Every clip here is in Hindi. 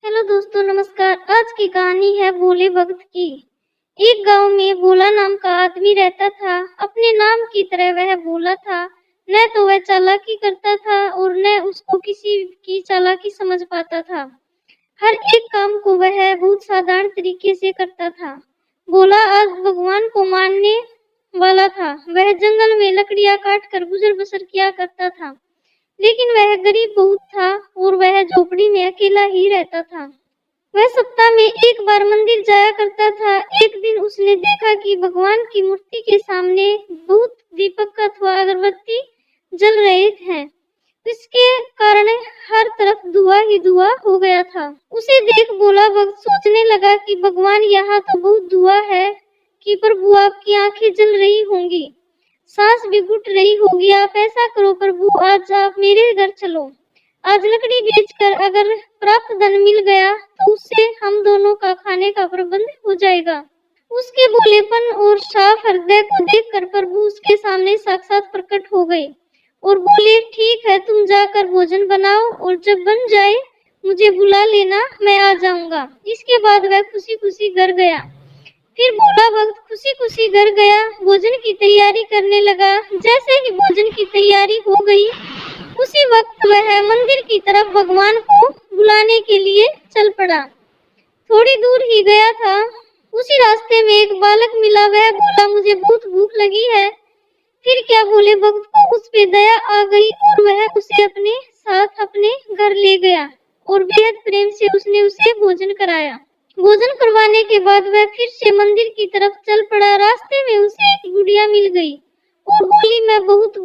हेलो दोस्तों, नमस्कार। आज की कहानी है भोले भक्त की। एक गांव में भोला नाम का आदमी रहता था। अपने नाम की तरह वह भोला था। न तो वह चालाकी करता था और न उसको किसी की चालाकी समझ पाता था। हर एक काम को वह बहुत साधारण तरीके से करता था। भोला आज भगवान को मानने वाला था। वह जंगल में लकड़ियां काट कर गुजर बसर किया करता था, लेकिन वह गरीब बहुत था और वह झोपड़ी में अकेला ही रहता था। वह सप्ताह में एक बार मंदिर जाया करता था। एक दिन उसने देखा कि भगवान की मूर्ति के सामने बहुत दीपक अथवा अगरबत्ती जल रहे हैं। इसके कारण हर तरफ धुआं ही धुआं हो गया था। उसे देख भोला भक्त सोचने लगा कि भगवान, यहाँ तो बहुत धुआं है कि प्रभु आपकी आंखें जल रही होंगी, सांस भी घुट रही होगी। आप ऐसा करो प्रभु, आज आप मेरे घर चलो। आज लकड़ी बेचकर अगर प्राप्त धन मिल गया तो उससे हम दोनों का खाने का प्रबंध हो जाएगा। उसके भोलेपन और साफ हृदय को देखकर प्रभु उसके सामने साक्षात प्रकट हो गए और बोले, ठीक है, तुम जाकर भोजन बनाओ और जब बन जाए मुझे बुला लेना, मैं आ जाऊंगा। इसके बाद वह खुशी खुशी घर गया। फिर भोला भक्त खुशी खुशी घर गया, भोजन की तैयारी करने लगा। जैसे ही भोजन की तैयारी हो गई, उसी वक्त वह मंदिर की तरफ भगवान को बुलाने के लिए चल पड़ा। थोड़ी दूर ही गया था, उसी रास्ते में एक बालक मिला। वह बोला, मुझे बहुत भूख लगी है। फिर क्या, भोले भक्त को उस पे दया आ गई और वह उसे अपने साथ अपने घर ले गया और बेहद प्रेम से उसने उसे भोजन कराया। भोजन करवाने के बाद वह फिर से मंदिर की तरफ चल पड़ा। रास्ते में उसे एक बुढ़िया मिल गई और बोली, मैं बहुत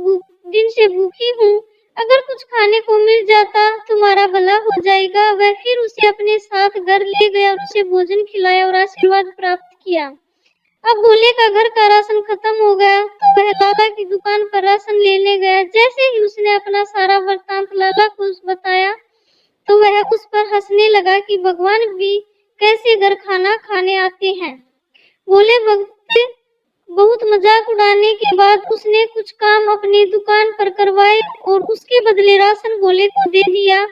दिन से भूखी हूँ, अगर कुछ खाने को मिल जाता तुम्हारा भला हो जाएगा। वह फिर उसे अपने साथ घर ले गया और उसे भोजन खिलाया और आशीर्वाद प्राप्त किया। अब भोले का घर का राशन खत्म हो गया तो वह लाला की दुकान पर राशन लेने गया। जैसे ही उसने अपना सारा वृत्तांत लाला को बताया तो वह उस पर हंसने लगा कि भगवान भी कैसे घर खाना खाने आते हैं। भोले भक्त बहुत मजाक उड़ाने के बाद उसने कुछ काम अपनी दुकान पर करवाए और उसके बदले राशन भोले को दे दिया।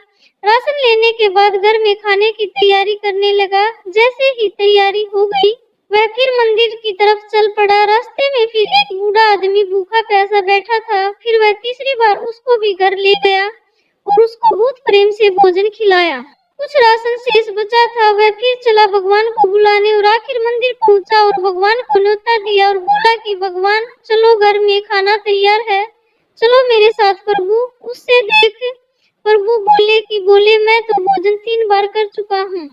राशन लेने के बाद घर में खाने की तैयारी करने लगा। जैसे ही तैयारी हो गई, वह फिर मंदिर की तरफ चल पड़ा। रास्ते में फिर एक बूढ़ा आदमी भूखा प्यासा बैठा था। फिर वह तीसरी बार उसको भी घर ले गया और उसको बहुत प्रेम से भोजन खिलाया। कुछ राशन शेष बचा था, वह फिर चला भगवान को बुलाने और आखिर मंदिर पहुंचा और भगवान को न्योता दिया और बोला कि भगवान, चलो, घर में खाना तैयार है, चलो मेरे साथ प्रभु। उससे देख प्रभु बोले कि बोले, मैं तो भोजन 3 बार कर चुका हूँ।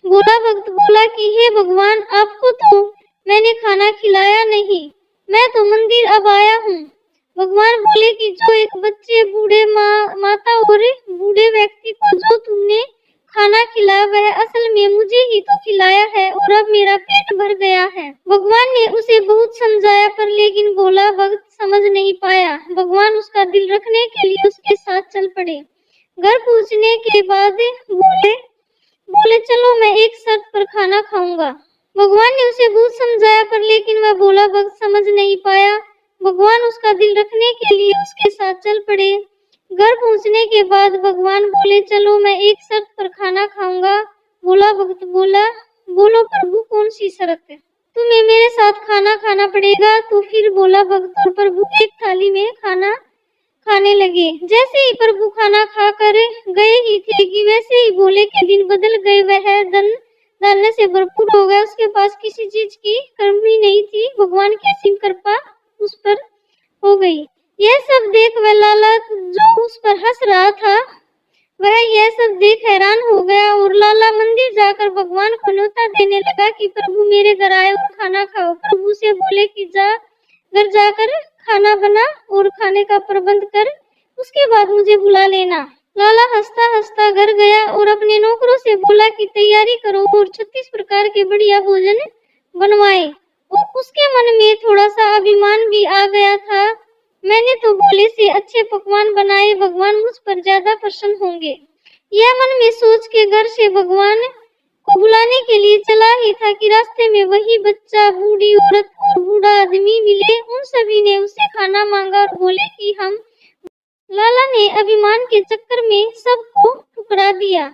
भोला भक्त बोला कि हे भगवान, आपको तो मैंने खाना खिलाया नहीं, मैं तो मंदिर अब आया हूँ। भगवान बोले कि जो एक बच्चे, बूढ़े माता और बूढ़े व्यक्ति को जो तुमने खाना खिलाया वह असल में मुझे ही तो खिलाया है और अब मेरा पेट भर गया है। भगवान ने उसे बहुत समझाया पर लेकिन भोला भक्त समझ नहीं पाया। भगवान उसका दिल रखने के लिए उसके साथ चल पड़े। घर पहुंचने के बाद बोले चलो, मैं एक शर्त पर खाना खाऊंगा। भगवान ने उसे बहुत समझाया पर लेकिन वह भोला भक्त समझ नहीं पाया। भगवान उसका दिल रखने के लिए उसके साथ चल पड़े। घर पहुंचने के बाद भगवान बोले, चलो, मैं एक शर्त पर खाना खाऊंगा। भोला भक्त बोला, बोलो प्रभु, कौन सी शर्त है? तुम्हें मेरे साथ खाना खाना पड़ेगा। तो फिर भोला भक्त और प्रभु एक थाली में खाना खाने लगे। जैसे ही प्रभु खाना खाकर गए ही थे कि वैसे ही भोले के दिन बदल गए। वह धन से भरपूर हो गया, उसके पास किसी चीज की कमी नहीं थी। भगवान की असीम कृपा उस पर हो गई। यह सब देख वह लाला जो उस पर हंस रहा था, वह यह सब देख हैरान हो गया और लाला मंदिर जाकर भगवान को न्योता देने लगा कि प्रभु मेरे घर आए और खाना खाओ। प्रभु से बोले कि जा, घर जाकर खाना बना और खाने का प्रबंध कर, उसके बाद मुझे बुला लेना। लाला हंसता हंसता घर गया और अपने नौकरों से बोला कि तैयारी करो और 36 प्रकार के बढ़िया भोजन बनवाए। और उसके मन में थोड़ा सा अभिमान भी आ गया था, मैंने तो भोले से अच्छे पकवान बनाए, भगवान मुझ पर ज्यादा प्रसन्न होंगे। यह मन में सोच के घर से भगवान को बुलाने के लिए चला ही था कि रास्ते में वही बच्चा, बूढ़ी औरत और बूढ़ा आदमी मिले। उन सभी ने उससे खाना मांगा और बोले कि हम लाला ने अभिमान के चक्कर में सबको ठुकरा दिया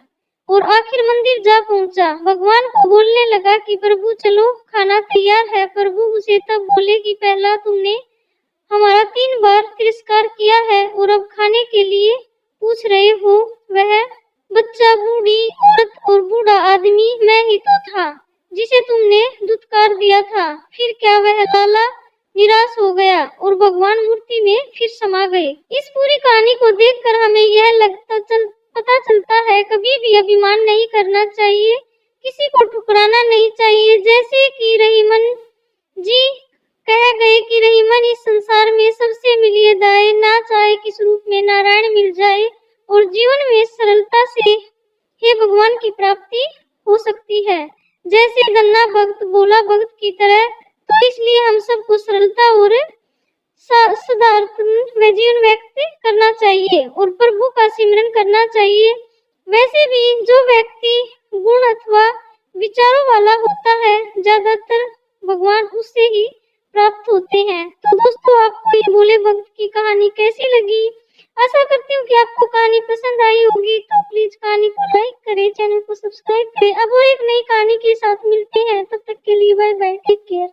और आखिर मंदिर जा पहुंचा। भगवान को बोलने लगा कि प्रभु चलो, खाना तैयार है। प्रभु उसे तब बोले कि पहला तुमने हमारा 3 बार तिरस्कार किया है और अब खाने के लिए पूछ रहे हो। वह बच्चा, बूढ़ी औरत और बूढ़ा आदमी मैं ही तो था जिसे तुमने दुत्कार दिया था। फिर क्या वह लाला निराश हो गया और भगवान मूर्ति में फिर समा गए। इस पूरी कहानी को देखकर हमें यह पता चलता है कभी भी अभिमान नहीं करना चाहिए, किसी को ठुकराना नहीं चाहिए। जैसे कि रहीमन जी कह गए कि रहीमन इस संसार में सबसे मिलिए दाए, ना चाहे किस रूप में नारायण मिल जाए और जीवन में सरलता से हे भगवान की प्राप्ति हो सकती है। जैसे गन्ना भक्त भोला भक्त की तरह, तो इसलिए हम सबको सरलता और सदार्थ में जीवन व्यक्त करना चाहिए और प्रभु का सिमरन करना चाहिए। वैसे भी जो व्यक्ति गुण अथवा विचारों वाला होता है, ज्यादातर भगवान उससे ही प्राप्त होते हैं। तो दोस्तों, आपको ये भोले भक्त की कहानी कैसी लगी? आशा करती हूँ कि आपको कहानी पसंद आई होगी। तो प्लीज कहानी को लाइक करें, चैनल को सब्सक्राइब करें। अब और एक नई कहानी के साथ मिलते हैं, तब तक के लिए बाय बाय, टेक केयर।